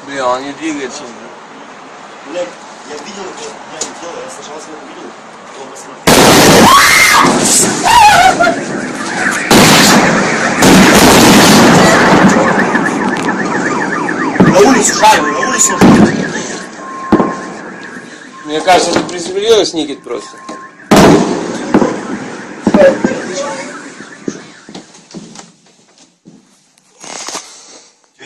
Бля, он не двигается. Блядь, я видел, что я не делал, я сначала себя увидел, потом посмотрел. На улицу, шарю, на улицу. Мне кажется, это приземлилось, Никит, просто.